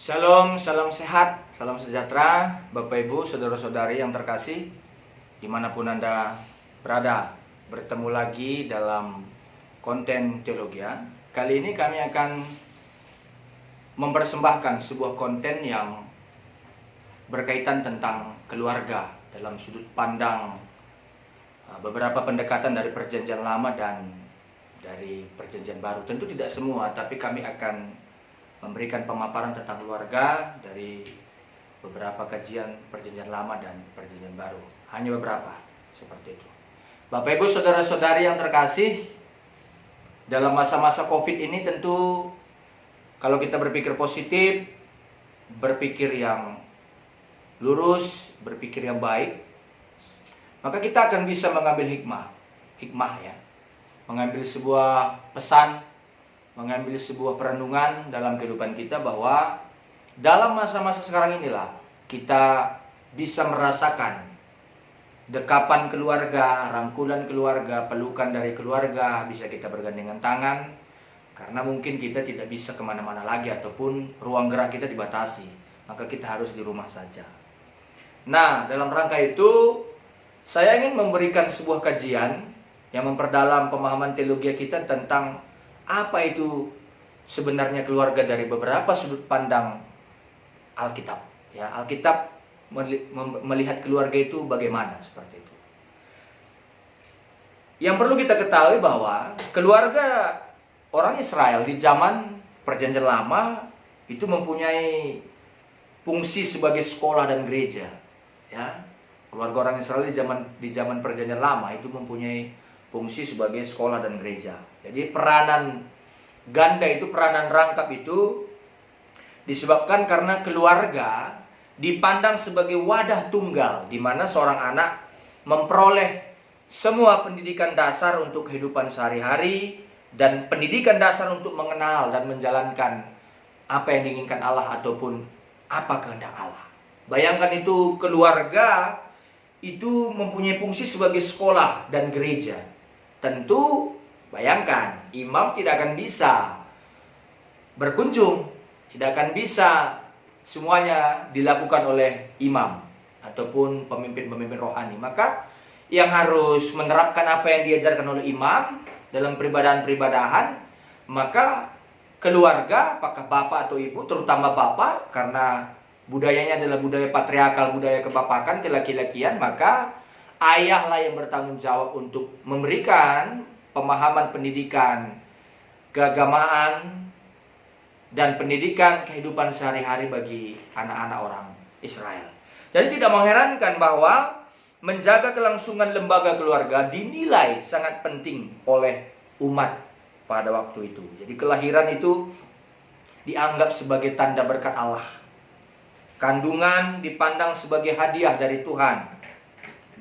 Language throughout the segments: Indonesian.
Shalom, salam sehat, salam sejahtera, Bapak Ibu, saudara-saudari yang terkasih, dimanapun Anda berada. Bertemu lagi dalam konten Teologia. Kali ini kami akan mempersembahkan sebuah konten yang berkaitan tentang keluarga dalam sudut pandang beberapa pendekatan dari Perjanjian Lama dan dari Perjanjian Baru. Tentu tidak semua, tapi kami akan memberikan pemaparan tentang keluarga dari beberapa kajian Perjanjian Lama dan Perjanjian Baru. Hanya beberapa, seperti itu. Bapak Ibu, saudara-saudari yang terkasih, dalam masa-masa COVID ini tentu kalau kita berpikir positif, berpikir yang lurus, berpikir yang baik, maka kita akan bisa mengambil hikmah ya, mengambil sebuah pesan, mengambil sebuah perenungan dalam kehidupan kita bahwa dalam masa-masa sekarang inilah kita bisa merasakan dekapan keluarga, rangkulan keluarga, pelukan dari keluarga, bisa kita bergandengan tangan, karena mungkin kita tidak bisa kemana-mana lagi ataupun ruang gerak kita dibatasi, maka kita harus di rumah saja. Nah, dalam rangka itu saya ingin memberikan sebuah kajian yang memperdalam pemahaman teologi kita tentang apa itu sebenarnya keluarga dari beberapa sudut pandang Alkitab. Ya, Alkitab melihat keluarga itu bagaimana, seperti itu. Yang perlu kita ketahui bahwa keluarga orang Israel di zaman Perjanjian Lama itu mempunyai fungsi sebagai sekolah dan gereja. Ya, keluarga orang Israel di zaman Perjanjian Lama itu mempunyai fungsi sebagai sekolah dan gereja. Jadi peranan ganda itu, peranan rangkap itu disebabkan karena keluarga dipandang sebagai wadah tunggal di mana seorang anak memperoleh semua pendidikan dasar untuk kehidupan sehari-hari dan pendidikan dasar untuk mengenal dan menjalankan apa yang diinginkan Allah ataupun apa kehendak Allah. Bayangkan itu, keluarga itu mempunyai fungsi sebagai sekolah dan gereja. Tentu bayangkan, imam tidak akan bisa berkunjung, tidak akan bisa semuanya dilakukan oleh imam ataupun pemimpin-pemimpin rohani. Maka yang harus menerapkan apa yang diajarkan oleh imam dalam peribadahan-peribadahan, maka keluarga, apakah bapak atau ibu, terutama bapak, karena budayanya adalah budaya patriarkal, budaya kebapakan, kelaki-lakian, maka ayahlah yang bertanggung jawab untuk memberikan pemahaman pendidikan keagamaan dan pendidikan kehidupan sehari-hari bagi anak-anak orang Israel. Jadi tidak mengherankan bahwa menjaga kelangsungan lembaga keluarga dinilai sangat penting oleh umat pada waktu itu. Jadi kelahiran itu dianggap sebagai tanda berkat Allah. Kandungan dipandang sebagai hadiah dari Tuhan.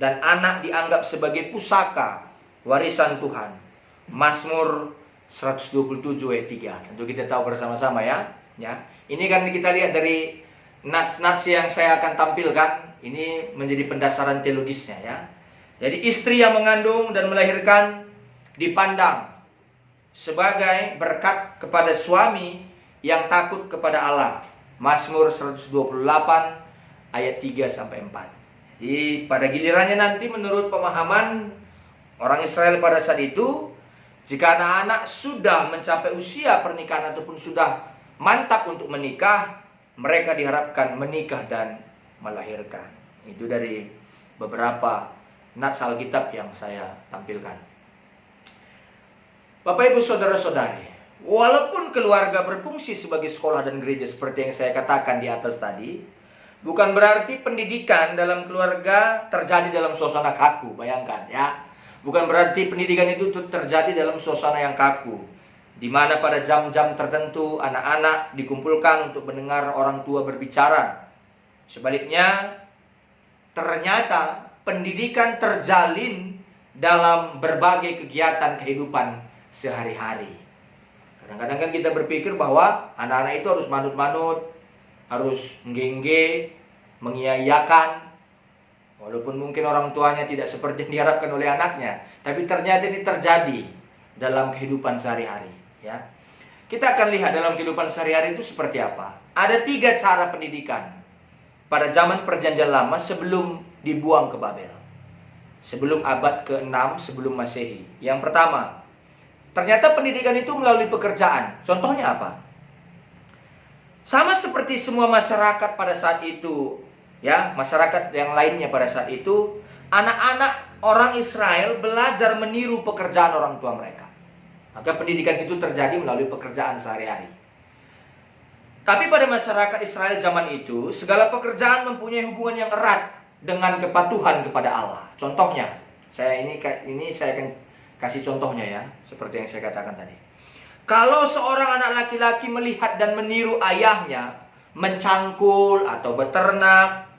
Dan anak dianggap sebagai pusaka warisan Tuhan. Mazmur 127 ayat 3. Tentu kita tahu bersama-sama ya. Ini kan kita lihat dari nats-nats yang saya akan tampilkan. Ini menjadi pendasaran teologisnya ya. Jadi istri yang mengandung dan melahirkan dipandang sebagai berkat kepada suami yang takut kepada Allah. Mazmur 128 ayat 3 sampai 4. Jadi pada gilirannya nanti menurut pemahaman orang Israel pada saat itu, jika anak-anak sudah mencapai usia pernikahan ataupun sudah mantap untuk menikah, mereka diharapkan menikah dan melahirkan. Itu dari beberapa nats Alkitab yang saya tampilkan. Bapak Ibu saudara-saudari, walaupun keluarga berfungsi sebagai sekolah dan gereja seperti yang saya katakan di atas tadi, bukan berarti pendidikan dalam keluarga terjadi dalam suasana kaku. Bayangkan ya, bukan berarti pendidikan itu terjadi dalam suasana yang kaku, di mana pada jam-jam tertentu anak-anak dikumpulkan untuk mendengar orang tua berbicara. Sebaliknya, ternyata pendidikan terjalin dalam berbagai kegiatan kehidupan sehari-hari. Kadang-kadang kan kita berpikir bahwa anak-anak itu harus manut-manut, harus nggengge, mengiyakan, walaupun mungkin orang tuanya tidak seperti yang diharapkan oleh anaknya, tapi ternyata ini terjadi dalam kehidupan sehari-hari ya. Kita akan lihat dalam kehidupan sehari-hari itu seperti apa. Ada 3 cara pendidikan pada zaman perjanjian lama sebelum dibuang ke Babel. Sebelum abad ke-6 sebelum Masehi. Yang pertama, ternyata pendidikan itu melalui pekerjaan. Contohnya apa? Sama seperti semua masyarakat pada saat itu, ya, masyarakat yang lainnya pada saat itu, anak-anak orang Israel belajar meniru pekerjaan orang tua mereka. Maka pendidikan itu terjadi melalui pekerjaan sehari-hari. Tapi pada masyarakat Israel zaman itu, segala pekerjaan mempunyai hubungan yang erat dengan kepatuhan kepada Allah. Contohnya, saya akan kasih contohnya ya, seperti yang saya katakan tadi. Kalau seorang anak laki-laki melihat dan meniru ayahnya mencangkul atau beternak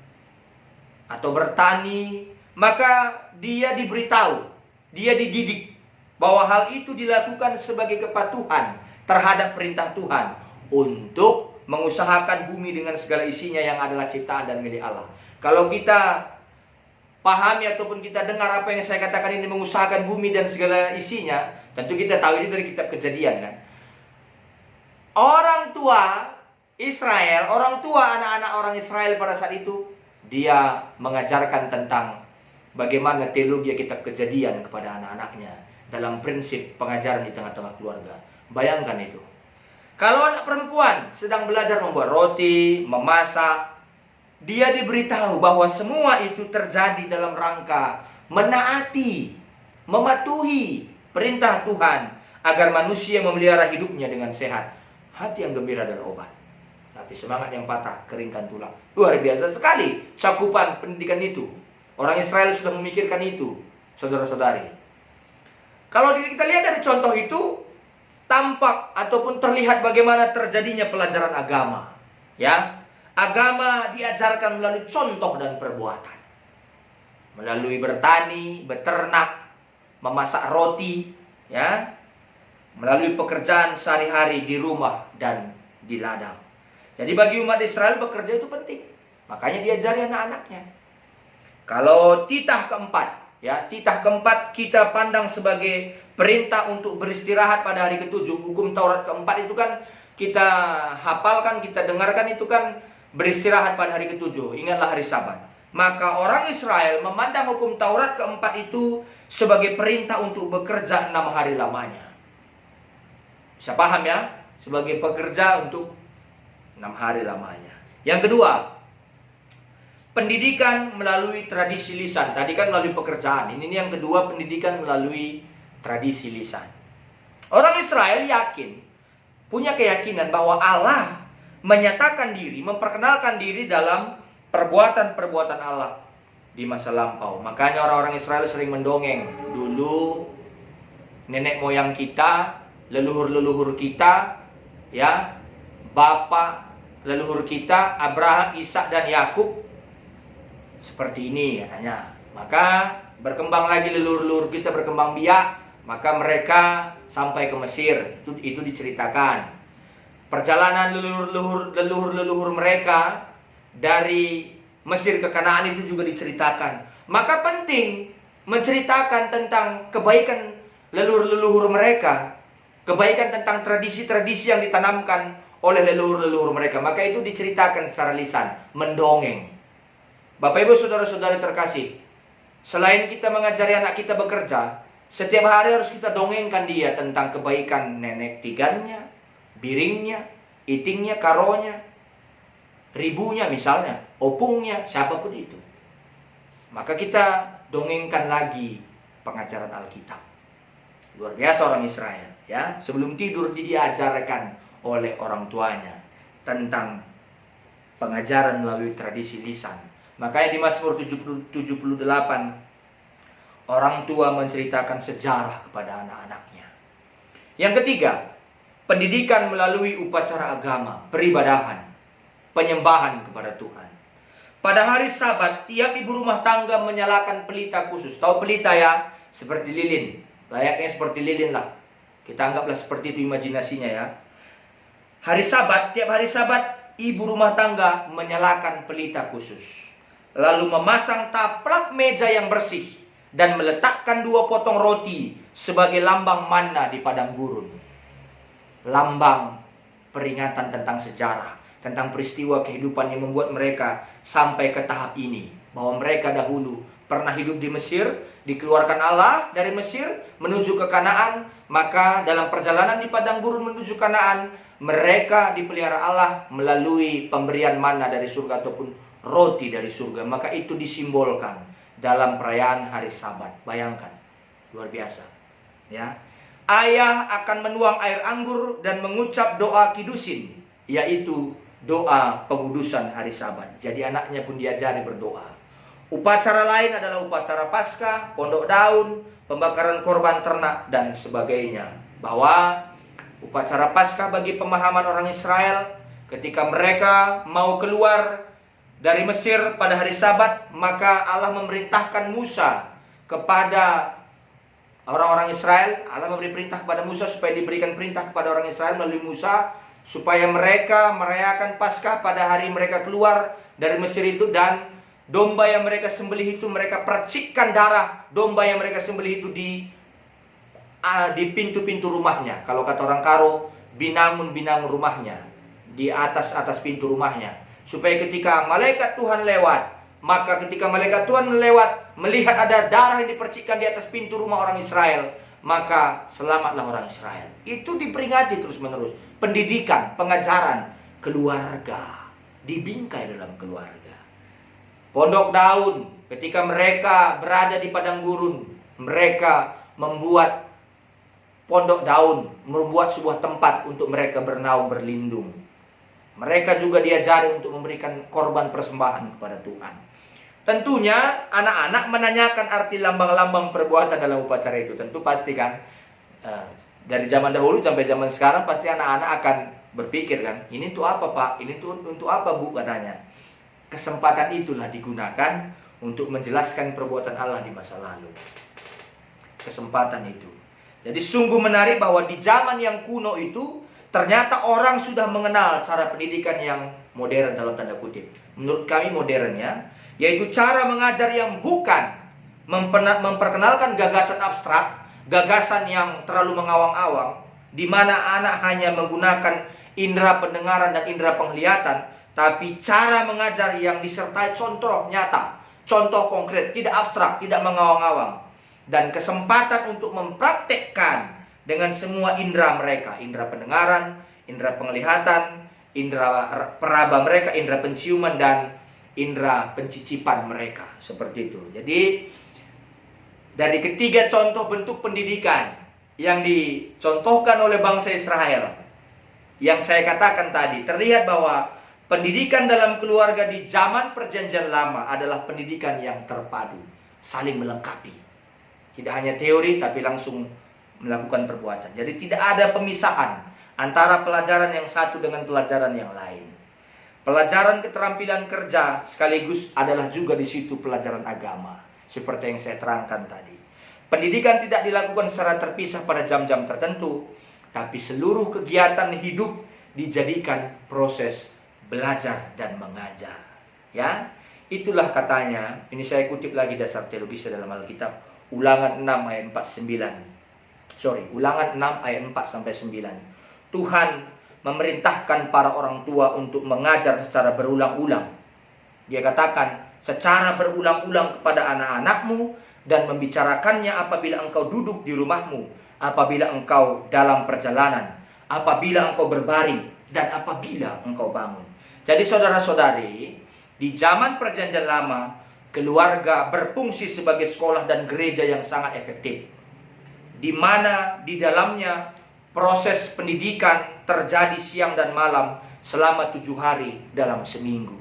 atau bertani, maka dia diberitahu, dia dididik bahwa hal itu dilakukan sebagai kepatuhan terhadap perintah Tuhan untuk mengusahakan bumi dengan segala isinya yang adalah ciptaan dan milik Allah. Kalau kita pahami ataupun kita dengar apa yang saya katakan ini, mengusahakan bumi dan segala isinya, tentu kita tahu ini dari kitab Kejadian kan. Orang tua Israel, orang tua anak-anak orang Israel pada saat itu, dia mengajarkan tentang bagaimana teologi kitab Kejadian kepada anak-anaknya dalam prinsip pengajaran di tengah-tengah keluarga. Bayangkan itu. Kalau anak perempuan sedang belajar membuat roti, memasak, dia diberitahu bahwa semua itu terjadi dalam rangka menaati, mematuhi perintah Tuhan agar manusia memelihara hidupnya dengan sehat. Hati yang gembira adalah obat, tapi semangat yang patah keringkan tulang. Luar biasa sekali cakupan pendidikan itu. Orang Israel sudah memikirkan itu, saudara-saudari. Kalau kita lihat dari contoh itu, tampak ataupun terlihat bagaimana terjadinya pelajaran agama. Ya, agama diajarkan melalui contoh dan perbuatan. Melalui bertani, beternak, memasak roti, ya, melalui pekerjaan sehari-hari di rumah dan di ladang. Jadi bagi umat Israel bekerja itu penting. Makanya diajari anak-anaknya. Kalau titah keempat, ya, titah keempat kita pandang sebagai perintah untuk beristirahat pada hari ketujuh. Hukum Taurat keempat itu kan kita hafalkan, kita dengarkan, itu kan beristirahat pada hari ketujuh. Ingatlah hari Sabat. Maka orang Israel memandang hukum Taurat keempat itu sebagai perintah untuk bekerja 6 hari lamanya. Bisa paham ya? Sebagai pekerja untuk 6 hari lamanya. Yang kedua, pendidikan melalui tradisi lisan. Tadi kan melalui pekerjaan. Ini yang kedua, pendidikan melalui tradisi lisan. Orang Israel punya keyakinan bahwa Allah menyatakan diri, memperkenalkan diri dalam perbuatan-perbuatan Allah di masa lampau. Makanya orang-orang Israel sering mendongeng. Dulu nenek moyang kita, leluhur-leluhur kita, ya, bapak leluhur kita, Abraham, Ishak dan Yakub, seperti ini katanya. Maka berkembang lagi leluhur-leluhur kita, berkembang biak, maka mereka sampai ke Mesir. Itu diceritakan. Perjalanan leluhur-leluhur mereka dari Mesir ke Kanaan itu juga diceritakan. Maka penting menceritakan tentang kebaikan leluhur-leluhur mereka, kebaikan tentang tradisi-tradisi yang ditanamkan oleh leluhur-leluhur mereka. Maka itu diceritakan secara lisan, mendongeng. Bapak Ibu saudara-saudari terkasih, selain kita mengajari anak kita bekerja, setiap hari harus kita dongengkan dia tentang kebaikan nenek tigannya, biringnya, itingnya, karonya, ribunya misalnya, opungnya, siapapun itu. Maka kita dongengkan lagi pengajaran Alkitab. Luar biasa orang Israel, ya. Sebelum tidur diajarkan oleh orang tuanya tentang pengajaran melalui tradisi lisan. Makanya di Mazmur 78 orang tua menceritakan sejarah kepada anak-anaknya. Yang ketiga, pendidikan melalui upacara agama, peribadahan, penyembahan kepada Tuhan. Pada hari Sabat, tiap ibu rumah tangga menyalakan pelita khusus. Tahu pelita ya? Seperti lilin. Layaknya seperti lilin lah. Kita anggaplah seperti itu imajinasinya ya. Hari Sabat, tiap hari Sabat, ibu rumah tangga menyalakan pelita khusus. Lalu memasang taplak meja yang bersih dan meletakkan 2 potong roti sebagai lambang manna di padang gurun. lambang peringatan tentang sejarah, tentang peristiwa kehidupan yang membuat mereka sampai ke tahap ini. Bahwa mereka dahulu pernah hidup di Mesir, dikeluarkan Allah dari Mesir menuju ke Kanaan. Maka dalam perjalanan di padang gurun menuju Kanaan, mereka dipelihara Allah melalui pemberian mana dari surga ataupun roti dari surga. Maka itu disimbolkan dalam perayaan hari Sabat. Bayangkan, luar biasa, ya. Ayah akan menuang air anggur dan mengucap doa kidusin, yaitu doa pengudusan hari Sabat. Jadi anaknya pun diajari berdoa. Upacara lain adalah upacara Paskah, pondok daun, pembakaran korban ternak, dan sebagainya. Bahwa upacara Paskah bagi pemahaman orang Israel, ketika mereka mau keluar dari Mesir pada hari Sabat, maka Allah memerintahkan Musa kepada orang-orang Israel. Allah memberi perintah kepada Musa supaya diberikan perintah kepada orang Israel melalui Musa, supaya mereka merayakan Paskah pada hari mereka keluar dari Mesir itu. Dan domba yang mereka sembelih itu, mereka percikkan darah domba yang mereka sembelih itu di pintu-pintu rumahnya. Kalau kata orang Karo, binangun-binangun rumahnya, di atas pintu rumahnya. Supaya ketika malaikat Tuhan lewat, maka ketika malaikat Tuhan lewat melihat ada darah yang dipercikkan di atas pintu rumah orang Israel, maka selamatlah orang Israel. Itu diperingati terus-menerus. Pendidikan, pengajaran, keluarga, dibingkai dalam keluarga. Pondok daun, ketika mereka berada di padang gurun, mereka membuat pondok daun, membuat sebuah tempat untuk mereka bernaung, berlindung. Mereka juga diajari untuk memberikan korban persembahan kepada Tuhan. Tentunya anak-anak menanyakan arti lambang-lambang perbuatan dalam upacara itu. Tentu pasti kan, dari zaman dahulu sampai zaman sekarang pasti anak-anak akan berpikir kan, ini untuk apa Pak? Ini untuk apa Bu? Katanya. Kesempatan itulah digunakan untuk menjelaskan perbuatan Allah di masa lalu. Kesempatan itu. Jadi sungguh menarik bahwa di zaman yang kuno itu ternyata orang sudah mengenal cara pendidikan yang modern dalam tanda kutip. Menurut kami modern ya, yaitu cara mengajar yang bukan memperkenalkan gagasan abstrak, gagasan yang terlalu mengawang-awang, di mana anak hanya menggunakan indera pendengaran dan indera penglihatan, tapi cara mengajar yang disertai contoh nyata, contoh konkret, tidak abstrak, tidak mengawang-awang. Dan kesempatan untuk mempraktekkan dengan semua indera mereka, indera pendengaran, indera penglihatan, indera peraba mereka, indera penciuman, dan indera pencicipan mereka. Seperti itu. Jadi dari ketiga contoh bentuk pendidikan yang dicontohkan oleh bangsa Israel, yang saya katakan tadi, terlihat bahwa pendidikan dalam keluarga di zaman perjanjian lama adalah pendidikan yang terpadu, saling melengkapi. Tidak hanya teori, tapi langsung melakukan perbuatan. Jadi tidak ada pemisahan antara pelajaran yang satu dengan pelajaran yang lain. Pelajaran keterampilan kerja sekaligus adalah juga di situ pelajaran agama, seperti yang saya terangkan tadi. Pendidikan tidak dilakukan secara terpisah pada jam-jam tertentu, tapi seluruh kegiatan hidup dijadikan proses belajar dan mengajar. Ya, itulah katanya. Ini saya kutip lagi dasar teologis dalam Alkitab, Ulangan 6 ayat 4 9. Ulangan 6 ayat 4 sampai 9. Tuhan memerintahkan para orang tua untuk mengajar secara berulang-ulang. Dia katakan, secara berulang-ulang kepada anak-anakmu dan membicarakannya apabila engkau duduk di rumahmu, apabila engkau dalam perjalanan, apabila engkau berbaring, dan apabila engkau bangun. Jadi saudara-saudari, di zaman perjanjian lama, keluarga berfungsi sebagai sekolah dan gereja yang sangat efektif, di mana di dalamnya proses pendidikan terjadi siang dan malam selama 7 hari dalam seminggu.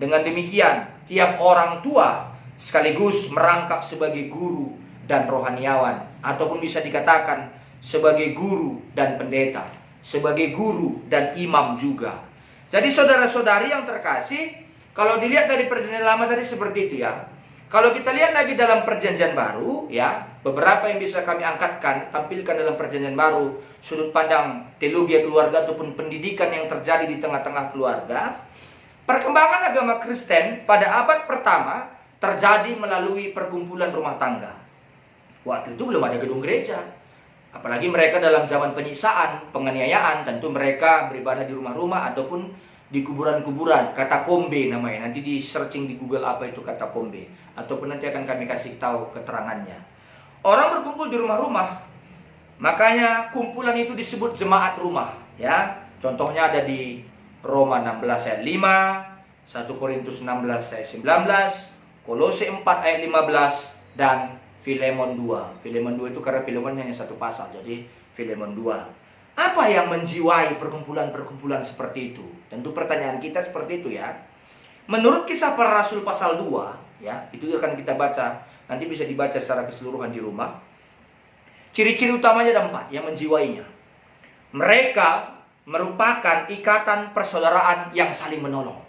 Dengan demikian, tiap orang tua sekaligus merangkap sebagai guru dan rohaniawan, ataupun bisa dikatakan sebagai guru dan pendeta, sebagai guru dan imam juga. Jadi saudara-saudari yang terkasih, kalau dilihat dari perjanjian lama tadi seperti itu ya. Kalau kita lihat lagi dalam perjanjian baru ya, beberapa yang bisa kami angkatkan, tampilkan dalam perjanjian baru, sudut pandang teologi keluarga ataupun pendidikan yang terjadi di tengah-tengah keluarga. Perkembangan agama Kristen pada abad pertama terjadi melalui perkumpulan rumah tangga. Waktu itu belum ada gedung gereja. Apalagi mereka dalam zaman penyiksaan, penganiayaan, tentu mereka beribadah di rumah-rumah ataupun di kuburan-kuburan. Katakombe namanya. Nanti di searching di Google apa itu katakombe. Ataupun nanti akan kami kasih tahu keterangannya. Orang berkumpul di rumah-rumah. Makanya kumpulan itu disebut jemaat rumah. Ya, contohnya ada di Roma 16 ayat 5, 1 Korintus 16 ayat 19, Kolose 4 ayat 15, dan Filemon 2. Filemon 2 itu karena Filemon hanya satu pasal, jadi Filemon 2. Apa yang menjiwai perkumpulan-perkumpulan seperti itu? Tentu pertanyaan kita seperti itu ya. Menurut Kisah Para Rasul pasal 2, ya, itu akan kita baca, nanti bisa dibaca secara keseluruhan di rumah. Ciri-ciri utamanya ada 4 yang menjiwainya. Mereka merupakan ikatan persaudaraan yang saling menolong.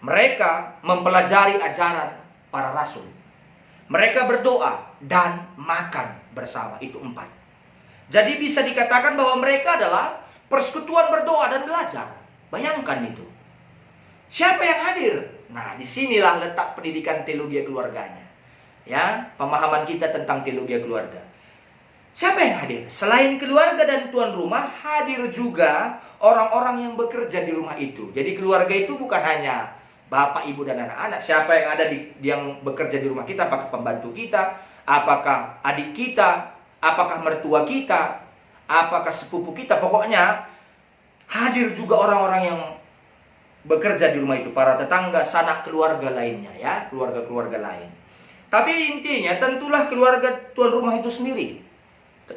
Mereka mempelajari ajaran para rasul. Mereka berdoa dan makan bersama. Itu 4. Jadi bisa dikatakan bahwa mereka adalah persekutuan berdoa dan belajar. Bayangkan itu. Siapa yang hadir? Nah, disinilah letak pendidikan teologi keluarganya. Ya, pemahaman kita tentang teologi keluarga. Siapa yang hadir? Selain keluarga dan tuan rumah, hadir juga orang-orang yang bekerja di rumah itu. Jadi keluarga itu bukan hanya bapak, ibu, dan anak-anak. Siapa yang ada yang bekerja di rumah kita? Apakah pembantu kita? Apakah adik kita? Apakah mertua kita? Apakah sepupu kita? Pokoknya hadir juga orang-orang yang bekerja di rumah itu. Para tetangga, sanak keluarga lainnya ya. Keluarga-keluarga lain. Tapi intinya tentulah keluarga tuan rumah itu sendiri.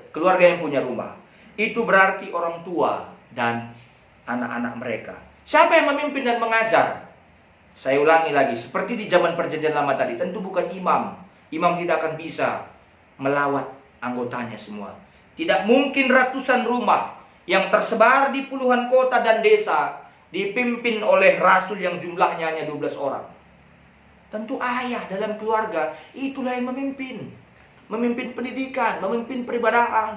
Keluarga yang punya rumah. Itu berarti orang tua dan anak-anak mereka. Siapa yang memimpin dan mengajar? Saya ulangi lagi, seperti di zaman perjanjian lama tadi, tentu bukan imam. Imam tidak akan bisa melawat anggotanya semua. Tidak mungkin ratusan rumah yang tersebar di puluhan kota dan desa dipimpin oleh rasul yang jumlahnya hanya 12 orang. Tentu ayah dalam keluarga itulah yang memimpin. Memimpin pendidikan, memimpin peribadahan,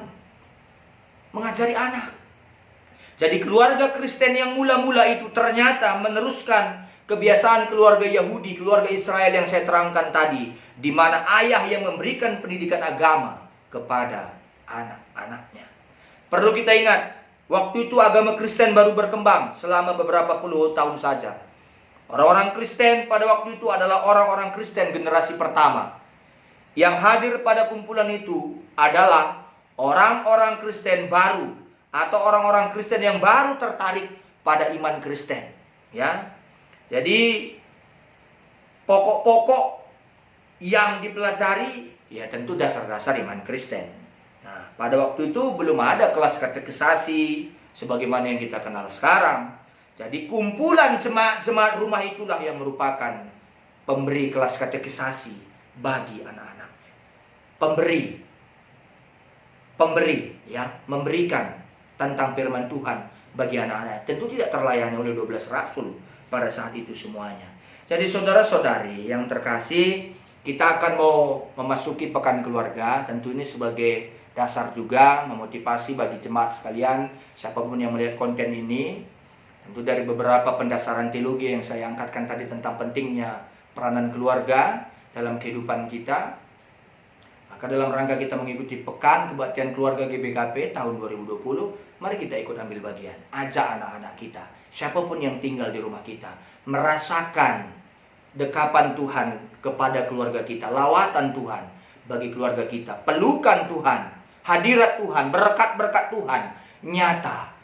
mengajari anak. Jadi keluarga Kristen yang mula-mula itu ternyata meneruskan kebiasaan keluarga Yahudi, keluarga Israel yang saya terangkan tadi, di mana ayah yang memberikan pendidikan agama kepada anak-anaknya. Perlu kita ingat, waktu itu agama Kristen baru berkembang selama beberapa puluh tahun saja. Orang-orang Kristen pada waktu itu adalah orang-orang Kristen generasi pertama. Yang hadir pada kumpulan itu adalah orang-orang Kristen baru atau orang-orang Kristen yang baru tertarik pada iman Kristen, ya. Jadi pokok-pokok yang dipelajari ya tentu dasar-dasar iman Kristen. Nah, pada waktu itu belum ada kelas katekisasi sebagaimana yang kita kenal sekarang. Jadi kumpulan jemaat-jemaat rumah itulah yang merupakan pemberi kelas katekisasi bagi anak-anak. Pemberi ya, memberikan tentang firman Tuhan bagi anak-anak. Tentu tidak terlayani oleh 12 rasul pada saat itu semuanya. Jadi saudara-saudari yang terkasih, kita akan mau memasuki pekan keluarga. Tentu ini sebagai dasar juga memotivasi bagi jemaat sekalian, siapapun yang melihat konten ini. Tentu dari beberapa pendasaran teologi yang saya angkatkan tadi tentang pentingnya peranan keluarga dalam kehidupan kita. Maka dalam rangka kita mengikuti Pekan Kebaktian Keluarga GBKP tahun 2020, mari kita ikut ambil bagian. Ajak anak-anak kita, siapapun yang tinggal di rumah kita, merasakan dekapan Tuhan kepada keluarga kita, lawatan Tuhan bagi keluarga kita, pelukan Tuhan, hadirat Tuhan, berkat-berkat Tuhan nyata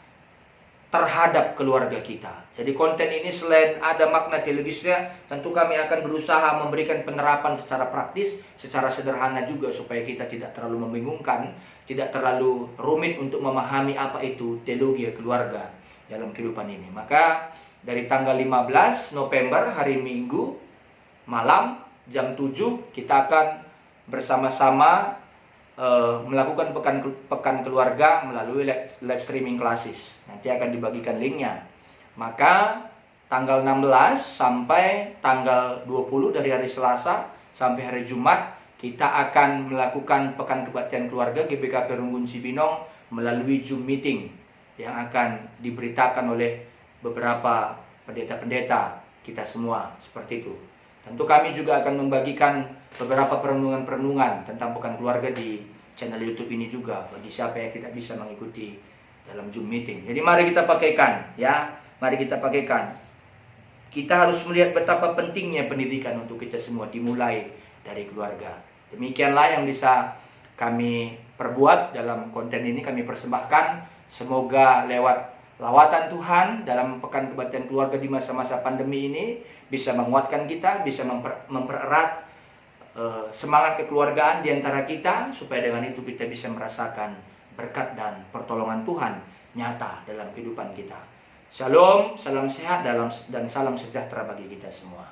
terhadap keluarga kita. Jadi konten ini selain ada makna teologisnya, tentu kami akan berusaha memberikan penerapan secara praktis, secara sederhana juga supaya kita tidak terlalu membingungkan, tidak terlalu rumit untuk memahami apa itu teologi keluarga dalam kehidupan ini. Maka dari tanggal 15 November hari Minggu malam jam 7 kita akan bersama-sama melakukan pekan keluarga melalui live streaming classes. Nanti akan dibagikan linknya. Maka tanggal 16 sampai tanggal 20 dari hari Selasa sampai hari Jumat kita akan melakukan pekan kebaktian keluarga GBKP Runggun Cibinong melalui Zoom meeting yang akan diberitakan oleh beberapa pendeta-pendeta kita semua seperti itu. Tentu kami juga akan membagikan beberapa perenungan-perenungan tentang pekan keluarga di channel YouTube ini juga bagi siapa yang tidak bisa mengikuti dalam Zoom meeting. Jadi mari kita pakaikan, ya. Mari kita pakaikan. Kita harus melihat betapa pentingnya pendidikan untuk kita semua, dimulai dari keluarga. Demikianlah yang bisa kami perbuat dalam konten ini, kami persembahkan. Semoga lewat lawatan Tuhan dalam Pekan Kebaktian Keluarga di masa-masa pandemi ini bisa menguatkan kita, bisa mempererat semangat kekeluargaan di antara kita, supaya dengan itu kita bisa merasakan berkat dan pertolongan Tuhan nyata dalam kehidupan kita. Shalom, salam sehat dan salam sejahtera bagi kita semua.